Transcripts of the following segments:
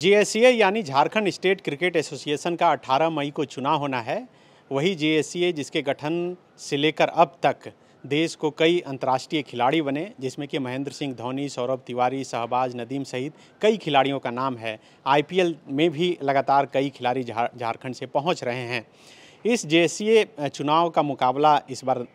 JSCA यानी Jharkhand state cricket association का 18 मई को चुनाव होना है। वही जेएससीए जिसके गठन से लेकर अब तक देश को कई अंतर्राष्ट्रीय खिलाड़ी बने, जिसमें कि महेंद्र सिंह धोनी, सौरभ तिवारी, शहबाज नदीम सहित कई खिलाड़ियों का नाम है। आईपीएल में भी लगातार कई खिलाड़ी झारखंड से पहुंच रहे हैं। इस जेएससीए चुनाव का मुकाबला इस बार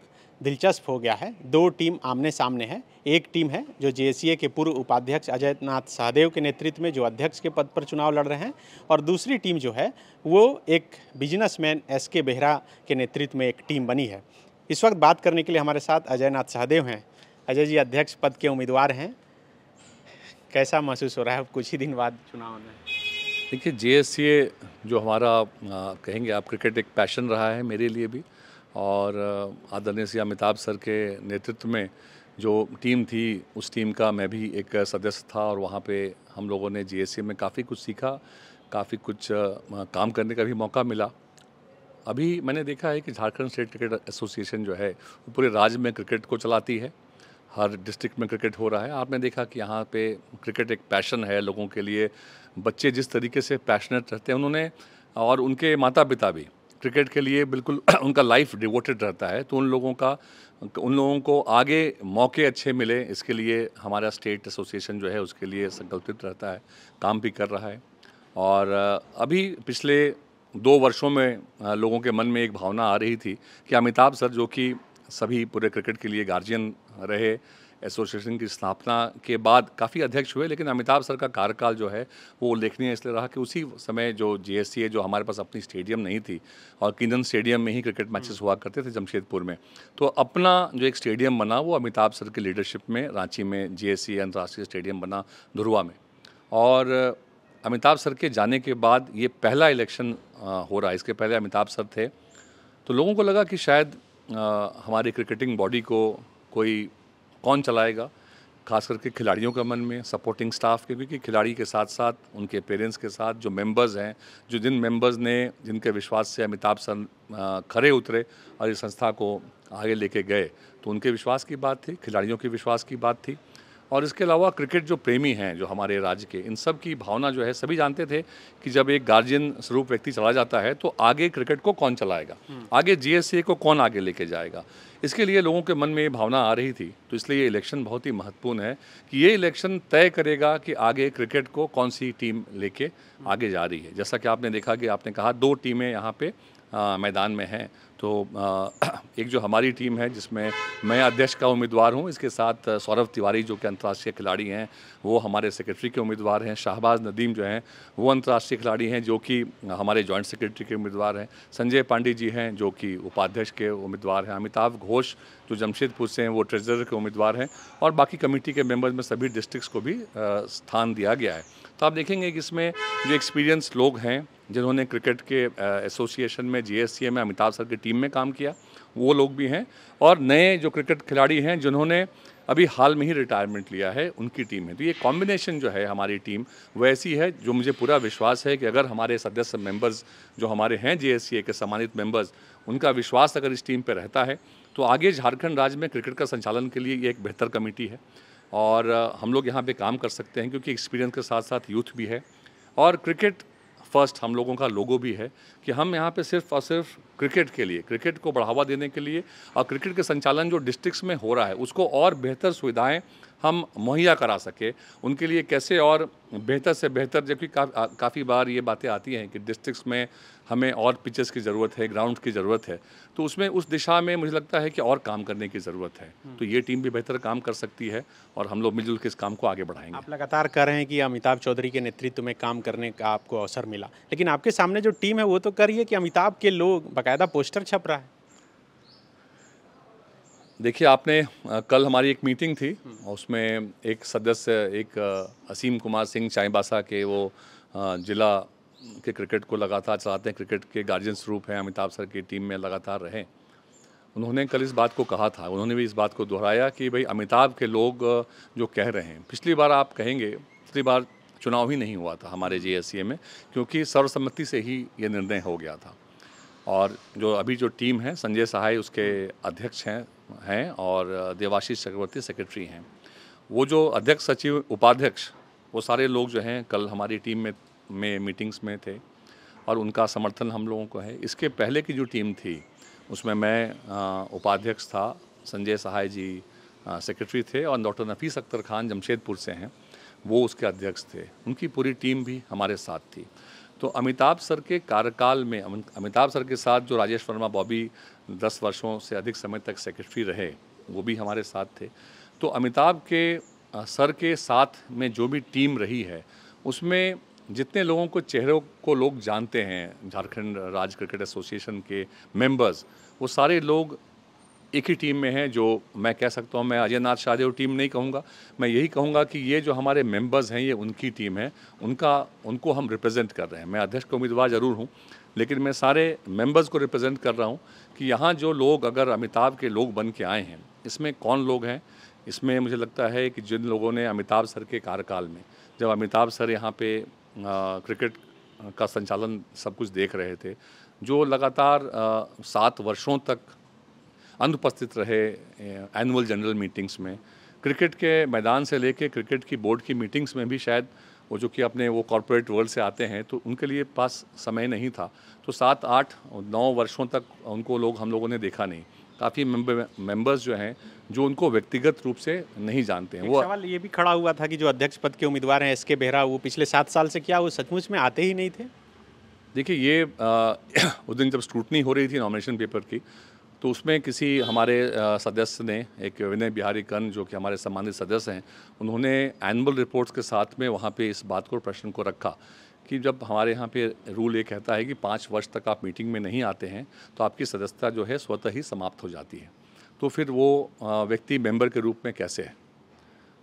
दिलचस्प हो गया है। दो टीम आमने सामने है। एक टीम है जो जेएससीए के पूर्व उपाध्यक्ष अजय नाथ सहदेव के नेतृत्व में जो अध्यक्ष के पद पर चुनाव लड़ रहे हैं, और दूसरी टीम जो है वो एक बिजनेसमैन एसके बेहरा के नेतृत्व में एक टीम बनी है। इस वक्त बात करने के लिए हमारे साथ अजय नाथ सहदेव हैं। अजय जी अध्यक्ष पद के उम्मीदवार हैं, कैसा महसूस हो रहा है कुछ ही दिन बाद चुनाव में? देखिए, जेएससीए जो हमारा कहेंगे आप क्रिकेट एक पैशन रहा है मेरे लिए भी, और आदरणीय श्री अमिताभ सर के नेतृत्व में जो टीम थी उस टीम का मैं भी एक सदस्य था, और वहाँ पे हम लोगों ने जेएससीए में काफ़ी कुछ सीखा, काफ़ी कुछ काम करने का भी मौका मिला। अभी मैंने देखा है कि झारखंड स्टेट क्रिकेट एसोसिएशन जो है वो पूरे राज्य में क्रिकेट को चलाती है। हर डिस्ट्रिक्ट में क्रिकेट हो रहा है। आपने देखा कि यहाँ पे क्रिकेट एक पैशन है लोगों के लिए। बच्चे जिस तरीके से पैशनेट रहते हैं उन्होंने, और उनके माता पिता भी क्रिकेट के लिए बिल्कुल उनका लाइफ डिवोटेड रहता है, तो उन लोगों को आगे मौके अच्छे मिले, इसके लिए हमारा स्टेट एसोसिएशन जो है उसके लिए संकल्पित रहता है, काम भी कर रहा है। और अभी पिछले 2 वर्षों में लोगों के मन में एक भावना आ रही थी कि अमिताभ सर, जो कि सभी पूरे क्रिकेट के लिए गार्जियन रहे, एसोसिएशन की स्थापना के बाद काफ़ी अध्यक्ष हुए, लेकिन अमिताभ सर का कार्यकाल जो है वो उल्लेखनीय इसलिए रहा कि उसी समय जो जेएससीए, जो हमारे पास अपनी स्टेडियम नहीं थी और किंजन स्टेडियम में ही क्रिकेट मैचेस हुआ करते थे जमशेदपुर में, तो अपना जो एक स्टेडियम बना वो अमिताभ सर की लीडरशिप में रांची में जेएससीए अंतर्राष्ट्रीय स्टेडियम बना धुरुआ में। और अमिताभ सर के जाने के बाद ये पहला इलेक्शन हो रहा है। इसके पहले अमिताभ सर थे, तो लोगों को लगा कि शायद हमारी क्रिकेटिंग बॉडी को कौन चलाएगा, खास करके खिलाड़ियों के मन में, सपोर्टिंग स्टाफ के भी, कि खिलाड़ी के साथ साथ उनके पेरेंट्स के साथ जो मेंबर्स हैं, जिन मेंबर्स ने जिनके विश्वास से अमिताभ सर खरे उतरे और इस संस्था को आगे लेके गए, तो उनके विश्वास की बात थी, खिलाड़ियों के विश्वास की बात थी। और इसके अलावा क्रिकेट जो प्रेमी हैं जो हमारे राज्य के, इन सब की भावना जो है, सभी जानते थे कि जब एक गार्जियन स्वरूप व्यक्ति चला जाता है तो आगे क्रिकेट को कौन चलाएगा, आगे जेएससीए को कौन आगे लेके जाएगा। इसके लिए लोगों के मन में ये भावना आ रही थी। तो इसलिए ये इलेक्शन बहुत ही महत्वपूर्ण है कि ये इलेक्शन तय करेगा कि आगे क्रिकेट को कौन सी टीम लेके आगे जा रही है। जैसा कि आपने देखा कि आपने कहा 2 टीमें यहाँ पे मैदान में हैं, तो एक जो हमारी टीम है जिसमें मैं अध्यक्ष का उम्मीदवार हूं, इसके साथ सौरभ तिवारी जो कि अंतर्राष्ट्रीय खिलाड़ी हैं वो हमारे सेक्रेटरी के उम्मीदवार हैं, शहबाज नदीम जो हैं वो अंतर्राष्ट्रीय खिलाड़ी हैं जो कि हमारे जॉइंट सेक्रेटरी के उम्मीदवार हैं, संजय पांडे जी हैं जो कि उपाध्यक्ष के उम्मीदवार हैं, अमिताभ घोष जो जमशेदपुर से हैं वो ट्रेजरर के उम्मीदवार हैं, और बाकी कमेटी के मेंबर्स में सभी डिस्ट्रिक्ट्स को भी स्थान दिया गया है। तो आप देखेंगे कि इसमें जो एक्सपीरियंस लोग हैं जिन्होंने क्रिकेट के एसोसिएशन में, जेएससीए में, अमिताभ सर की टीम में काम किया, वो लोग भी हैं, और नए जो क्रिकेट खिलाड़ी हैं जिन्होंने अभी हाल में ही रिटायरमेंट लिया है, उनकी टीम है। तो ये कॉम्बिनेशन जो है हमारी टीम वो ऐसी है जो मुझे पूरा विश्वास है कि अगर हमारे सदस्य मेंबर्स जो हमारे हैं जेएससीए के सम्मानित मेंबर्स, उनका विश्वास अगर इस टीम पर रहता है तो आगे झारखंड राज्य में क्रिकेट का संचालन के लिए ये एक बेहतर कमेटी है, और हम लोग यहाँ पर काम कर सकते हैं क्योंकि एक्सपीरियंस के साथ साथ यूथ भी है। और क्रिकेट फर्स्ट हम लोगों का लोगो भी है कि हम यहाँ पे सिर्फ और सिर्फ क्रिकेट के लिए, क्रिकेट को बढ़ावा देने के लिए, और क्रिकेट के संचालन जो डिस्ट्रिक्ट्स में हो रहा है उसको और बेहतर सुविधाएं हम मुहैया करा सके, उनके लिए कैसे और बेहतर से बेहतर, जबकि काफ़ी बार ये बातें आती हैं कि डिस्ट्रिक्ट्स में हमें और पिचेस की ज़रूरत है, ग्राउंड की ज़रूरत है, तो उसमें उस दिशा में मुझे लगता है कि और काम करने की ज़रूरत है। तो ये टीम भी बेहतर काम कर सकती है और हम लोग मिलजुल के इस काम को आगे बढ़ाएंगे। आप लगातार कह रहे हैं कि अमिताभ चौधरी के नेतृत्व में काम करने का आपको अवसर मिला, लेकिन आपके सामने जो टीम है वो तो कर रही है कि अमिताभ के लोग, बाकायदा पोस्टर छप रहा है। देखिए, आपने कल हमारी एक मीटिंग थी, उसमें एक सदस्य, एक असीम कुमार सिंह चाईबासा के, वो जिला के क्रिकेट को लगातार चलाते हैं, क्रिकेट के गार्जियन स्वरूप हैं, अमिताभ सर की टीम में लगातार रहे। उन्होंने कल इस बात को कहा था, उन्होंने भी इस बात को दोहराया कि भाई अमिताभ के लोग जो कह रहे हैं, पिछली बार आप कहेंगे, पिछली बार चुनाव ही नहीं हुआ था हमारे जेएससीए में, क्योंकि सर्वसम्मति से ही ये निर्णय हो गया था। और जो अभी जो टीम है, संजय सहाय उसके अध्यक्ष हैं और देवाशीष चक्रवर्ती सेक्रेटरी हैं। वो जो अध्यक्ष, सचिव, उपाध्यक्ष, वो सारे लोग जो हैं कल हमारी टीम में में मीटिंग्स में थे और उनका समर्थन हम लोगों को है। इसके पहले की जो टीम थी उसमें मैं उपाध्यक्ष था, संजय सहाय जी सेक्रेटरी थे और डॉक्टर नफीस अख्तर खान जमशेदपुर से हैं, वो उसके अध्यक्ष थे। उनकी पूरी टीम भी हमारे साथ थी। तो अमिताभ सर के कार्यकाल में अमिताभ सर के साथ जो राजेश वर्मा बॉबी 10 वर्षों से अधिक समय तक सेक्रेटरी रहे, वो भी हमारे साथ थे। तो अमिताभ के सर के साथ में जो भी टीम रही है, उसमें जितने लोगों को चेहरों को लोग जानते हैं, झारखंड राज्य क्रिकेट एसोसिएशन के मेंबर्स, वो सारे लोग एक ही टीम में हैं। जो मैं कह सकता हूँ, मैं अजय नाथ शाहदेव टीम नहीं कहूँगा, मैं यही कहूँगा कि ये जो हमारे मेंबर्स हैं, ये उनकी टीम है, उनको हम रिप्रेजेंट कर रहे हैं। मैं अध्यक्ष का उम्मीदवार ज़रूर हूँ, लेकिन मैं सारे मेंबर्स को रिप्रेजेंट कर रहा हूँ कि यहाँ जो लोग अगर अमिताभ के लोग बन के आए हैं, इसमें कौन लोग हैं। इसमें मुझे लगता है कि जिन लोगों ने अमिताभ सर के कार्यकाल में, जब अमिताभ सर यहाँ पे क्रिकेट का संचालन सब कुछ देख रहे थे, जो लगातार 7 वर्षों तक अनुपस्थित रहे एनुअल जनरल मीटिंग्स में, क्रिकेट के मैदान से लेके क्रिकेट की बोर्ड की मीटिंग्स में भी शायद वो जो कि अपने वो कॉरपोरेट वर्ल्ड से आते हैं, तो उनके लिए पास समय नहीं था। तो 7, 8, 9 वर्षों तक उनको हम लोगों ने देखा नहीं। काफ़ी मेंबर्स जो हैं, जो उनको व्यक्तिगत रूप से नहीं जानते हैं। वो सवाल ये भी खड़ा हुआ था कि जो अध्यक्ष पद के उम्मीदवार हैं SK बेहरा, वो पिछले 7 साल से क्या वो सचमुच में आते ही नहीं थे? देखिए, ये उस दिन जब स्क्रूटनी हो रही थी नॉमिनेशन पेपर की, तो उसमें किसी हमारे सदस्य ने, एक विनय बिहारी कर्ण जो कि हमारे सम्मानित सदस्य हैं, उन्होंने एनुअल रिपोर्ट्स के साथ में वहाँ पे इस बात को, प्रश्न को रखा कि जब हमारे यहाँ पे रूल ये कहता है कि 5 वर्ष तक आप मीटिंग में नहीं आते हैं तो आपकी सदस्यता जो है स्वतः ही समाप्त हो जाती है, तो फिर वो व्यक्ति मेंबर के रूप में कैसे है।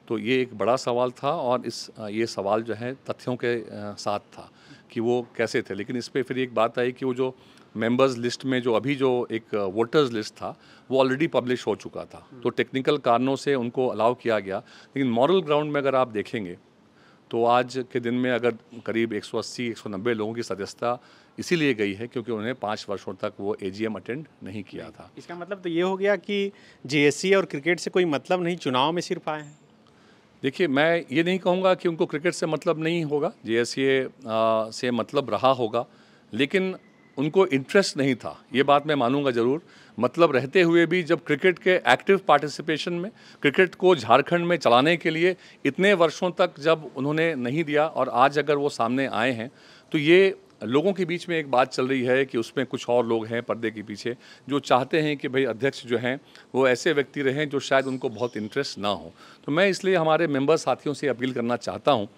तो ये एक बड़ा सवाल था और ये सवाल जो है तथ्यों के साथ था कि वो कैसे थे। लेकिन इस पर फिर एक बात आई कि वो जो मेंबर्स लिस्ट में जो अभी जो एक वोटर्स लिस्ट था, वो ऑलरेडी पब्लिश हो चुका था, तो टेक्निकल कारणों से उनको अलाउ किया गया। लेकिन मॉरल ग्राउंड में अगर आप देखेंगे तो आज के दिन में अगर करीब 180-190 लोगों की सदस्यता इसीलिए गई है क्योंकि उन्होंने 5 वर्षों तक वो AGM अटेंड नहीं किया था। इसका मतलब तो ये हो गया कि JSCA और क्रिकेट से कोई मतलब नहीं, चुनाव में सिर्फ आए हैं। देखिए, मैं ये नहीं कहूँगा कि उनको क्रिकेट से मतलब नहीं होगा, JSCA से मतलब रहा होगा, लेकिन उनको इंटरेस्ट नहीं था, ये बात मैं मानूंगा ज़रूर। मतलब रहते हुए भी जब क्रिकेट के एक्टिव पार्टिसिपेशन में, क्रिकेट को झारखंड में चलाने के लिए इतने वर्षों तक जब उन्होंने नहीं दिया और आज अगर वो सामने आए हैं, तो ये लोगों के बीच में एक बात चल रही है कि उसमें कुछ और लोग हैं पर्दे के पीछे जो चाहते हैं कि भाई अध्यक्ष जो हैं वो ऐसे व्यक्ति रहें जो शायद उनको बहुत इंटरेस्ट ना हो। तो मैं इसलिए हमारे मेंबर साथियों से अपील करना चाहता हूँ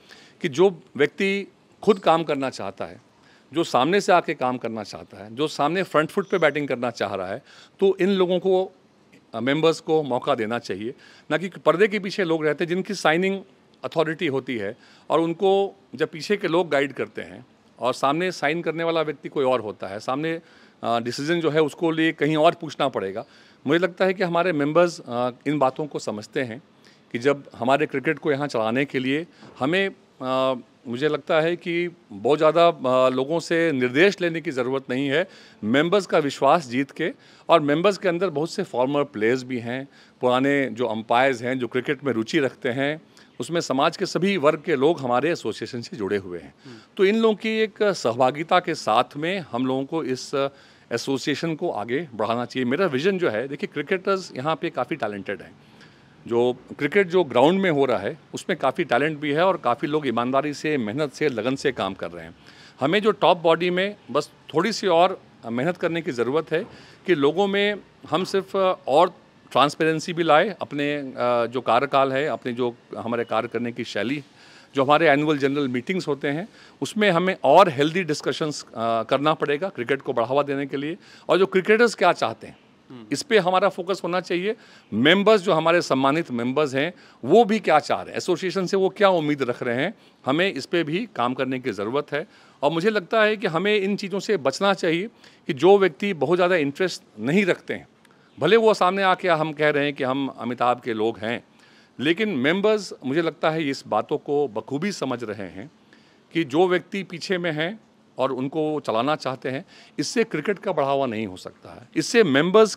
कि जो व्यक्ति खुद काम करना चाहता है, जो सामने से आके काम करना चाहता है, जो सामने फ्रंट फुट पे बैटिंग करना चाह रहा है, तो इन लोगों को, मेंबर्स को मौका देना चाहिए, ना कि पर्दे के पीछे लोग रहते हैं जिनकी साइनिंग अथॉरिटी होती है और उनको जब पीछे के लोग गाइड करते हैं और सामने साइन करने वाला व्यक्ति कोई और होता है, सामने डिसीजन जो है उसको लिए कहीं और पूछना पड़ेगा। मुझे लगता है कि हमारे मेंबर्स इन बातों को समझते हैं कि जब हमारे क्रिकेट को यहाँ चलाने के लिए हमें मुझे लगता है कि बहुत ज़्यादा लोगों से निर्देश लेने की ज़रूरत नहीं है। मेंबर्स का विश्वास जीत के, और मेंबर्स के अंदर बहुत से फॉर्मर प्लेयर्स भी हैं, पुराने जो अंपायर्स हैं जो क्रिकेट में रुचि रखते हैं, उसमें समाज के सभी वर्ग के लोग हमारे एसोसिएशन से जुड़े हुए हैं। तो इन लोगों की एक सहभागिता के साथ में हम लोगों को इस एसोसिएशन को आगे बढ़ाना चाहिए। मेरा विज़न जो है, देखिए क्रिकेटर्स यहाँ पे काफ़ी टैलेंटेड हैं, जो क्रिकेट जो ग्राउंड में हो रहा है उसमें काफ़ी टैलेंट भी है और काफ़ी लोग ईमानदारी से, मेहनत से, लगन से काम कर रहे हैं। हमें जो टॉप बॉडी में बस थोड़ी सी और मेहनत करने की ज़रूरत है कि लोगों में हम सिर्फ और ट्रांसपेरेंसी भी लाए, अपने जो कार्यकाल है, अपने जो हमारे कार्य करने की शैली, जो हमारे एनुअल जनरल मीटिंग्स होते हैं उसमें हमें और हेल्दी डिस्कशंस करना पड़ेगा क्रिकेट को बढ़ावा देने के लिए। और जो क्रिकेटर्स क्या चाहते हैं इस पे हमारा फोकस होना चाहिए। मेंबर्स जो हमारे सम्मानित मेंबर्स हैं वो भी क्या चाह रहे हैं, एसोसिएशन से वो क्या उम्मीद रख रहे हैं, हमें इस पे भी काम करने की ज़रूरत है। और मुझे लगता है कि हमें इन चीज़ों से बचना चाहिए कि जो व्यक्ति बहुत ज़्यादा इंटरेस्ट नहीं रखते हैं, भले वो सामने आके हम कह रहे हैं कि हम अमिताभ के लोग हैं, लेकिन मेंबर्स मुझे लगता है इस बातों को बखूबी समझ रहे हैं कि जो व्यक्ति पीछे में हैं और उनको चलाना चाहते हैं, इससे क्रिकेट का बढ़ावा नहीं हो सकता है, इससे मेंबर्स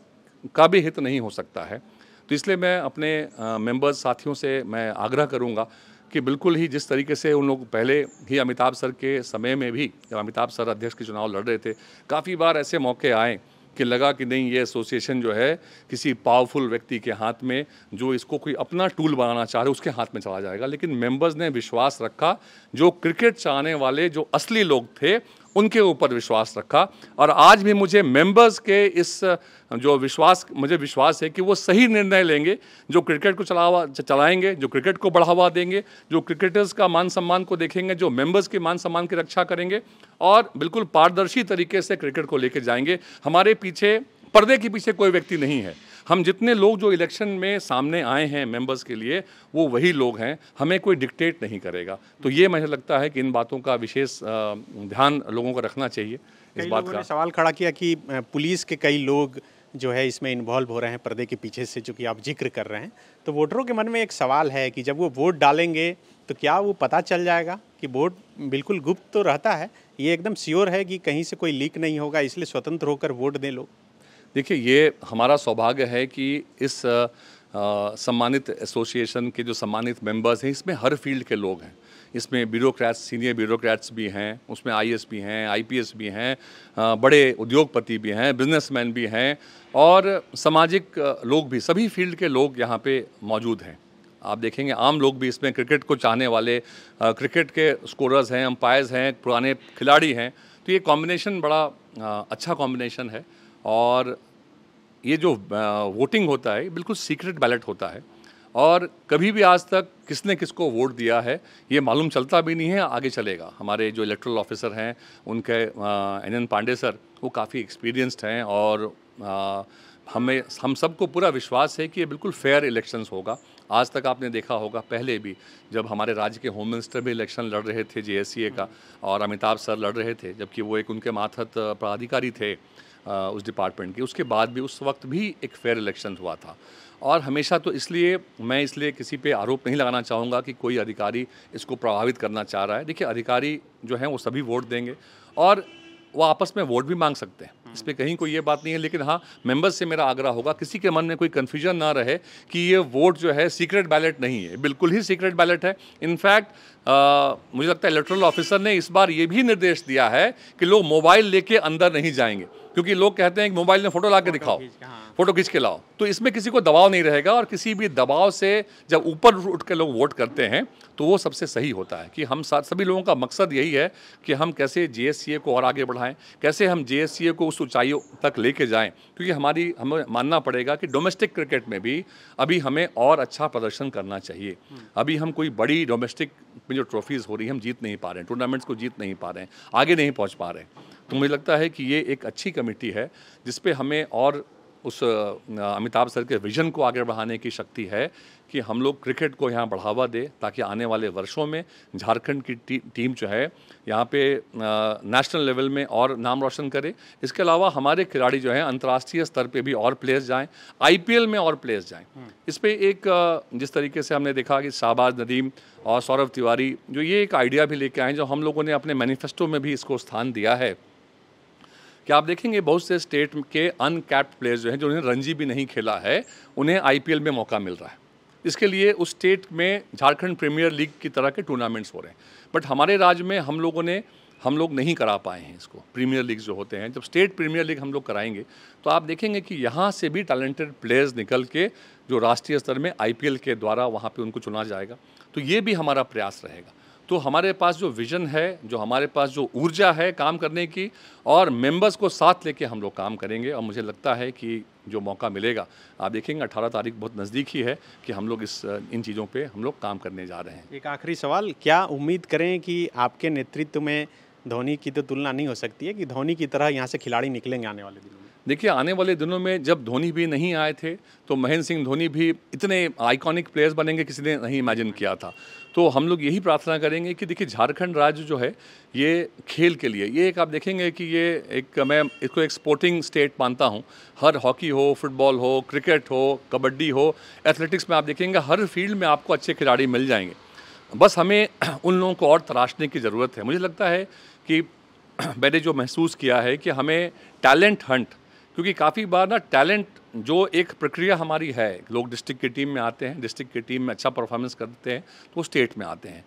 का भी हित नहीं हो सकता है। तो इसलिए मैं अपने मेंबर्स साथियों से मैं आग्रह करूंगा कि बिल्कुल ही जिस तरीके से उन लोग पहले ही अमिताभ सर के समय में भी, जब अमिताभ सर अध्यक्ष के चुनाव लड़ रहे थे, काफ़ी बार ऐसे मौके आए कि लगा कि नहीं, ये एसोसिएशन जो है किसी पावरफुल व्यक्ति के हाथ में, जो इसको कोई अपना टूल बनाना चाह रहे उसके हाथ में चला जाएगा। लेकिन मेंबर्स ने विश्वास रखा, जो क्रिकेट चाहने वाले जो असली लोग थे उनके ऊपर विश्वास रखा। और आज भी मुझे मेंबर्स के इस जो मुझे विश्वास है कि वो सही निर्णय लेंगे, जो क्रिकेट को चलाएंगे, जो क्रिकेट को बढ़ावा देंगे, जो क्रिकेटर्स का मान सम्मान को देखेंगे, जो मेंबर्स के मान सम्मान की रक्षा करेंगे और बिल्कुल पारदर्शी तरीके से क्रिकेट को लेकर जाएंगे। हमारे पीछे, पर्दे के पीछे कोई व्यक्ति नहीं है। हम जितने लोग जो इलेक्शन में सामने आए हैं मेंबर्स के लिए, वो वही लोग हैं, हमें कोई डिक्टेट नहीं करेगा। तो ये मुझे लगता है कि इन बातों का विशेष ध्यान लोगों को रखना चाहिए। इस बात का सवाल खड़ा किया कि पुलिस के कई लोग जो है इसमें इन्वॉल्व हो रहे हैं पर्दे के पीछे से, जो कि आप जिक्र कर रहे हैं। तो वोटरों के मन में एक सवाल है कि जब वो वोट डालेंगे तो क्या वो पता चल जाएगा कि वोट बिल्कुल गुप्त तो रहता है, ये एकदम श्योर है कि कहीं से कोई लीक नहीं होगा, इसलिए स्वतंत्र होकर वोट दें लोग? देखिए, ये हमारा सौभाग्य है कि इस सम्मानित एसोसिएशन के जो सम्मानित मेंबर्स हैं, इसमें हर फील्ड के लोग हैं। इसमें ब्यूरोक्रेट्स, सीनियर ब्यूरोक्रेट्स भी हैं, उसमें आईएएस भी हैं, आईपीएस भी हैं, बड़े उद्योगपति भी हैं, बिजनेसमैन भी हैं और सामाजिक लोग भी, सभी फील्ड के लोग यहाँ पे मौजूद हैं। आप देखेंगे आम लोग भी इसमें, क्रिकेट को चाहने वाले, क्रिकेट के स्कोरर्स हैं, अंपायर्स हैं, पुराने खिलाड़ी हैं। तो ये कॉम्बिनेशन बड़ा अच्छा कॉम्बिनेशन है। और ये जो वोटिंग होता है बिल्कुल सीक्रेट बैलेट होता है और कभी भी आज तक किसने किसको वोट दिया है ये मालूम चलता भी नहीं है, आगे चलेगा। हमारे जो इलेक्टोरल ऑफिसर हैं उनके एन पांडे सर, वो काफ़ी एक्सपीरियंस्ड हैं और हम सबको पूरा विश्वास है कि ये बिल्कुल फेयर इलेक्शंस होगा। आज तक आपने देखा होगा, पहले भी जब हमारे राज्य के होम मिनिस्टर भी इलेक्शन लड़ रहे थे जेएससीए का, और अमिताभ सर लड़ रहे थे, जबकि वो एक उनके मातहत पदाधिकारी थे उस डिपार्टमेंट की, उसके बाद भी उस वक्त भी एक फेयर इलेक्शन हुआ था। और हमेशा तो मैं किसी पे आरोप नहीं लगाना चाहूँगा कि कोई अधिकारी इसको प्रभावित करना चाह रहा है। देखिए, अधिकारी जो हैं वो सभी वोट देंगे और वो आपस में वोट भी मांग सकते हैं, इस पर कहीं कोई ये बात नहीं है। लेकिन हाँ, मेंबर्स से मेरा आग्रह होगा, किसी के मन में कोई कन्फ्यूजन ना रहे कि ये वोट जो है सीक्रेट बैलेट नहीं है, बिल्कुल ही सीक्रेट बैलेट है। इनफैक्ट मुझे लगता है इलेक्टोरल ऑफिसर ने इस बार ये भी निर्देश दिया है कि लोग मोबाइल लेके अंदर नहीं जाएंगे, क्योंकि लोग कहते हैं कि मोबाइल में फ़ोटो ला के दिखाओ, फ़ोटो खींच के लाओ। तो इसमें किसी को दबाव नहीं रहेगा और किसी भी दबाव से जब ऊपर उठ के लोग वोट करते हैं तो वो सबसे सही होता है। कि हम सभी लोगों का मकसद यही है कि हम कैसे जेएससीए को और आगे बढ़ाएं, कैसे हम जेएससीए को उस ऊंचाइयों तक लेके जाएं। क्योंकि हमें मानना पड़ेगा कि डोमेस्टिक क्रिकेट में भी अभी हमें और अच्छा प्रदर्शन करना चाहिए। अभी हम कोई बड़ी डोमेस्टिक में जो ट्रॉफीज़ हो रही हैं हम जीत नहीं पा रहे हैं, टूर्नामेंट्स को जीत नहीं पा रहे हैं, आगे नहीं पहुँच पा रहे हैं। तो मुझे लगता है कि ये एक अच्छी कमेटी है जिस पे हमें और उस अमिताभ सर के विजन को आगे बढ़ाने की शक्ति है कि हम लोग क्रिकेट को यहाँ बढ़ावा दें, ताकि आने वाले वर्षों में झारखंड की टीम जो है यहाँ पे नेशनल लेवल में और नाम रोशन करे। इसके अलावा हमारे खिलाड़ी जो हैं अंतर्राष्ट्रीय स्तर पे भी और प्लेयर्स जाएं, आईपीएल में और प्लेयर्स जाएं। इस पे एक जिस तरीके से हमने देखा कि शाहबाज नदीम और सौरभ तिवारी जो ये एक आइडिया भी लेके आए, जो हम लोगों ने अपने मैनिफेस्टो में भी इसको स्थान दिया है कि आप देखेंगे बहुत से स्टेट के अनकैप्ड प्लेयर्स जो हैं, जो उन्हें रणजी भी नहीं खेला है, उन्हें आईपीएल में मौका मिल रहा है। इसके लिए उस स्टेट में झारखंड प्रीमियर लीग की तरह के टूर्नामेंट्स हो रहे हैं। बट हमारे राज्य में हम लोग नहीं करा पाए हैं इसको। प्रीमियर लीग जो होते हैं, जब स्टेट प्रीमियर लीग हम लोग कराएंगे तो आप देखेंगे कि यहाँ से भी टैलेंटेड प्लेयर्स निकल के जो राष्ट्रीय स्तर में आईपीएल के द्वारा वहाँ पे उनको चुना जाएगा। तो ये भी हमारा प्रयास रहेगा। तो हमारे पास जो विज़न है, जो हमारे पास जो ऊर्जा है काम करने की, और मेंबर्स को साथ लेके हम लोग काम करेंगे। और मुझे लगता है कि जो मौका मिलेगा, आप देखेंगे 18 तारीख बहुत नज़दीक ही है कि हम लोग इन चीज़ों पे हम लोग काम करने जा रहे हैं। एक आखिरी सवाल, क्या उम्मीद करें कि आपके नेतृत्व में धोनी की तो तुलना नहीं हो सकती है कि धोनी की तरह यहाँ से खिलाड़ी निकलेंगे आने वाले दिनों में? देखिए, आने वाले दिनों में जब धोनी भी नहीं आए थे तो महेंद्र सिंह धोनी भी इतने आइकॉनिक प्लेयर्स बनेंगे किसी ने नहीं इमेजिन किया था। तो हम लोग यही प्रार्थना करेंगे कि देखिए, झारखंड राज्य जो है ये खेल के लिए, ये एक आप देखेंगे कि मैं इसको एक स्पोर्टिंग स्टेट मानता हूँ। हर हॉकी हो, फुटबॉल हो, क्रिकेट हो, कबड्डी हो, एथलेटिक्स में आप देखेंगे हर फील्ड में आपको अच्छे खिलाड़ी मिल जाएंगे। बस हमें उन लोगों को और तराशने की ज़रूरत है। मुझे लगता है कि मैंने जो महसूस किया है कि हमें टैलेंट हंट क्योंकि काफ़ी बार ना टैलेंट जो एक प्रक्रिया हमारी है, लोग डिस्ट्रिक्ट की टीम में आते हैं, डिस्ट्रिक्ट की टीम में अच्छा परफॉर्मेंस करते हैं तो वो स्टेट में आते हैं।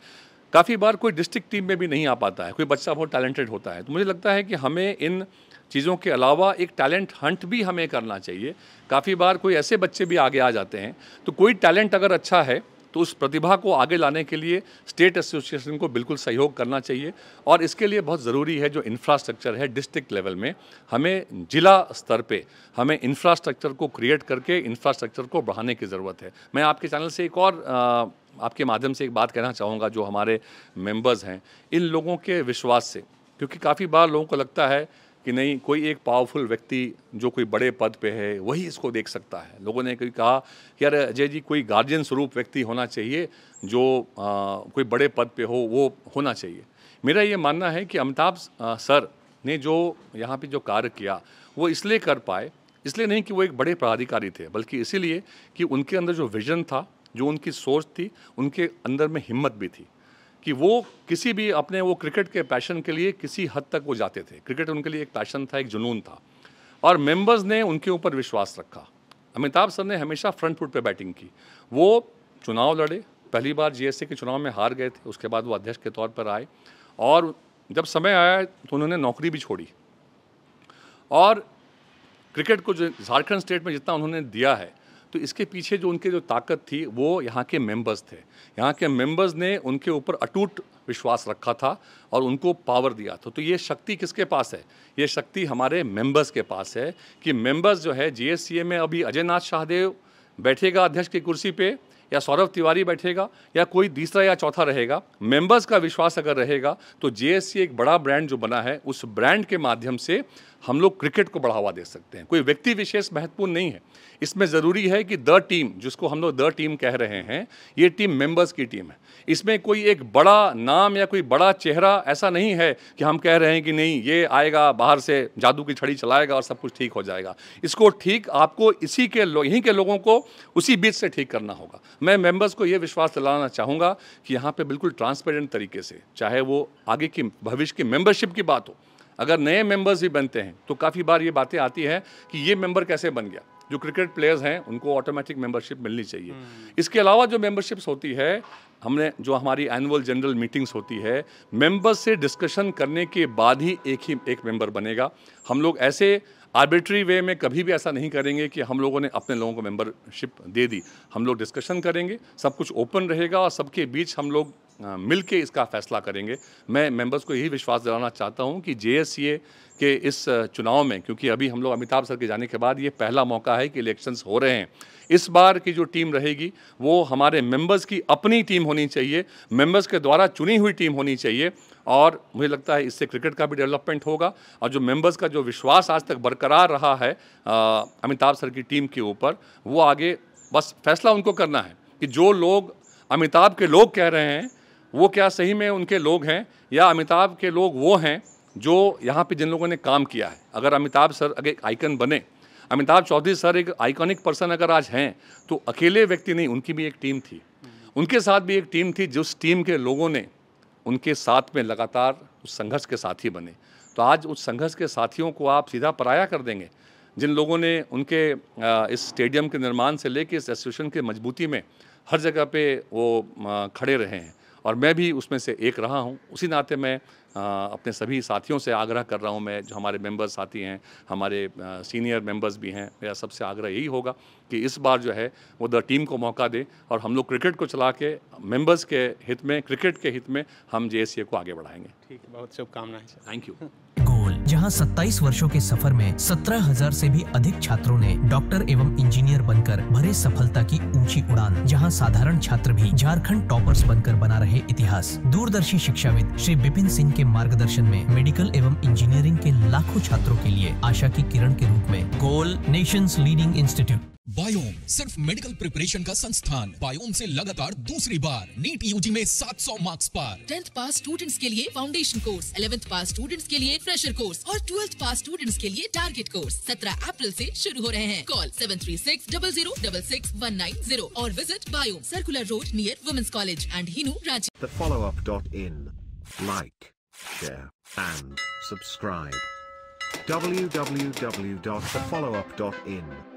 काफ़ी बार कोई डिस्ट्रिक्ट टीम में भी नहीं आ पाता है, कोई बच्चा बहुत टैलेंटेड होता है। तो मुझे लगता है कि हमें इन चीज़ों के अलावा एक टैलेंट हंट भी हमें करना चाहिए। काफ़ी बार कोई ऐसे बच्चे भी आगे आ जाते हैं, तो कोई टैलेंट अगर अच्छा है तो उस प्रतिभा को आगे लाने के लिए स्टेट एसोसिएशन को बिल्कुल सहयोग करना चाहिए। और इसके लिए बहुत ज़रूरी है जो इंफ्रास्ट्रक्चर है डिस्ट्रिक्ट लेवल में, हमें जिला स्तर पे हमें इंफ्रास्ट्रक्चर को क्रिएट करके इंफ्रास्ट्रक्चर को बढ़ाने की ज़रूरत है। मैं आपके चैनल से एक और आपके माध्यम से एक बात कहना चाहूँगा, जो हमारे मेंबर्स हैं इन लोगों के विश्वास से, क्योंकि काफ़ी बार लोगों को लगता है कि नहीं, कोई एक पावरफुल व्यक्ति जो कोई बड़े पद पे है वही इसको देख सकता है। लोगों ने कहा कि यार अजय जी, कोई गार्जियन स्वरूप व्यक्ति होना चाहिए जो कोई बड़े पद पे हो, वो होना चाहिए। मेरा ये मानना है कि अमिताभ सर ने जो यहाँ पे जो कार्य किया वो इसलिए कर पाए, इसलिए नहीं कि वो एक बड़े पदाधिकारी थे, बल्कि इसीलिए कि उनके अंदर जो विजन था, जो उनकी सोच थी, उनके अंदर में हिम्मत भी थी कि वो किसी भी अपने वो क्रिकेट के पैशन के लिए किसी हद तक वो जाते थे। क्रिकेट उनके लिए एक पैशन था, एक जुनून था, और मेंबर्स ने उनके ऊपर विश्वास रखा। अमिताभ सर ने हमेशा फ्रंट फुट पे बैटिंग की। वो चुनाव लड़े, पहली बार जीएसए के चुनाव में हार गए थे, उसके बाद वो अध्यक्ष के तौर पर आए, और जब समय आया तो उन्होंने नौकरी भी छोड़ी। और क्रिकेट को जो झारखंड स्टेट में जितना उन्होंने दिया है, तो इसके पीछे जो उनके जो ताकत थी वो यहाँ के मेंबर्स थे। यहाँ के मेंबर्स ने उनके ऊपर अटूट विश्वास रखा था और उनको पावर दिया था। तो ये शक्ति किसके पास है? ये शक्ति हमारे मेंबर्स के पास है कि मेंबर्स जो है जीएससीए में, अभी अजय नाथ शाहदेव बैठेगा अध्यक्ष की कुर्सी पे, या सौरभ तिवारी बैठेगा, या कोई तीसरा या चौथा रहेगा, मेंबर्स का विश्वास अगर रहेगा तो जेएससी एक बड़ा ब्रांड जो बना है, उस ब्रांड के माध्यम से हम लोग क्रिकेट को बढ़ावा दे सकते हैं। कोई व्यक्ति विशेष महत्वपूर्ण नहीं है इसमें। ज़रूरी है कि द टीम, जिसको हम लोग द टीम कह रहे हैं, ये टीम मेंबर्स की टीम है। इसमें कोई एक बड़ा नाम या कोई बड़ा चेहरा ऐसा नहीं है कि हम कह रहे हैं कि नहीं, ये आएगा बाहर से जादू की छड़ी चलाएगा और सब कुछ ठीक हो जाएगा। इसको ठीक आपको इसी के यहीं के लोगों को उसी बीच से ठीक करना होगा। मैं मेंबर्स को ये विश्वास दिलाना चाहूँगा कि यहाँ पे बिल्कुल ट्रांसपेरेंट तरीके से, चाहे वो आगे की भविष्य की मेंबरशिप की बात हो, अगर नए मेंबर्स भी बनते हैं तो काफ़ी बार ये बातें आती हैं कि ये मेंबर कैसे बन गया। जो क्रिकेट प्लेयर्स हैं उनको ऑटोमेटिक मेंबरशिप मिलनी चाहिए। इसके अलावा जो मेंबरशिप्स होती है, हमने जो हमारी एनुअल जनरल मीटिंग्स होती है, मेंबर्स से डिस्कशन करने के बाद ही एक मेंबर बनेगा। हम लोग ऐसे आर्बिट्री वे में कभी भी ऐसा नहीं करेंगे कि हम लोगों ने अपने लोगों को मेंबरशिप दे दी। हम लोग डिस्कशन करेंगे, सब कुछ ओपन रहेगा और सबके बीच हम लोग मिल के इसका फैसला करेंगे। मैं मेंबर्स को यही विश्वास दिलाना चाहता हूं कि जेएससीए के इस चुनाव में, क्योंकि अभी हम लोग अमिताभ सर के जाने के बाद ये पहला मौका है कि इलेक्शंस हो रहे हैं, इस बार की जो टीम रहेगी वो हमारे मेंबर्स की अपनी टीम होनी चाहिए, मेंबर्स के द्वारा चुनी हुई टीम होनी चाहिए। और मुझे लगता है इससे क्रिकेट का भी डेवलपमेंट होगा, और जो मेंबर्स का जो विश्वास आज तक बरकरार रहा है अमिताभ सर की टीम के ऊपर, वो आगे बस फैसला उनको करना है कि जो लोग अमिताभ के लोग कह रहे हैं वो क्या सही में उनके लोग हैं, या अमिताभ के लोग वो हैं जो यहाँ पे जिन लोगों ने काम किया है। अगर अमिताभ सर अगर एक आइकन बने, अमिताभ चौधरी सर एक आइकॉनिक पर्सन अगर आज हैं, तो अकेले व्यक्ति नहीं, उनकी भी एक टीम थी, उनके साथ भी एक टीम थी, जिस टीम के लोगों ने उनके साथ में लगातार उस संघर्ष के साथी बने। तो आज उस संघर्ष के साथियों को आप सीधा पराया कर देंगे, जिन लोगों ने उनके इस स्टेडियम के निर्माण से लेकर इस एसोसिएशन की मजबूती में हर जगह पे वो खड़े रहे हैं, और मैं भी उसमें से एक रहा हूं। उसी नाते मैं अपने सभी साथियों से आग्रह कर रहा हूं, मैं जो हमारे मेंबर्स साथी हैं, हमारे सीनियर मेंबर्स भी हैं, मेरा सबसे आग्रह यही होगा कि इस बार जो है वो द टीम को मौका दे और हम लोग क्रिकेट को चला के मेंबर्स के हित में, क्रिकेट के हित में हम जेएससीए को आगे बढ़ाएंगे। ठीक है, बहुत शुभकामनाएं सर। Thank you. गोल, जहां 27 वर्षों के सफर में 17,000 से भी अधिक छात्रों ने डॉक्टर एवं इंजीनियर बनकर भरे सफलता की ऊंची उड़ान, जहां साधारण छात्र भी झारखंड टॉपर्स बनकर बना रहे इतिहास। दूरदर्शी शिक्षाविद श्री विपिन सिंह के मार्गदर्शन में मेडिकल एवं इंजीनियरिंग के लाखों छात्रों के लिए आशा की किरण के रूप में गोल, नेशंस लीडिंग इंस्टीट्यूट। बायोम सिर्फ मेडिकल प्रिपरेशन का संस्थान। बायोम से लगातार दूसरी बार नीट यूजी में 700 मार्क्स पार। 10th पास स्टूडेंट्स के लिए फाउंडेशन कोर्स, 11th पास स्टूडेंट्स के लिए फ्रेशर कोर्स और 12th पास स्टूडेंट्स के लिए टारगेट कोर्स 17 अप्रैल से शुरू हो रहे हैं। कॉल 7360066190 और visit Biyom, circular road near women's college and Hinoo, Ranchi. The followup.in. Like, share, and subscribe. www.thefollowup.in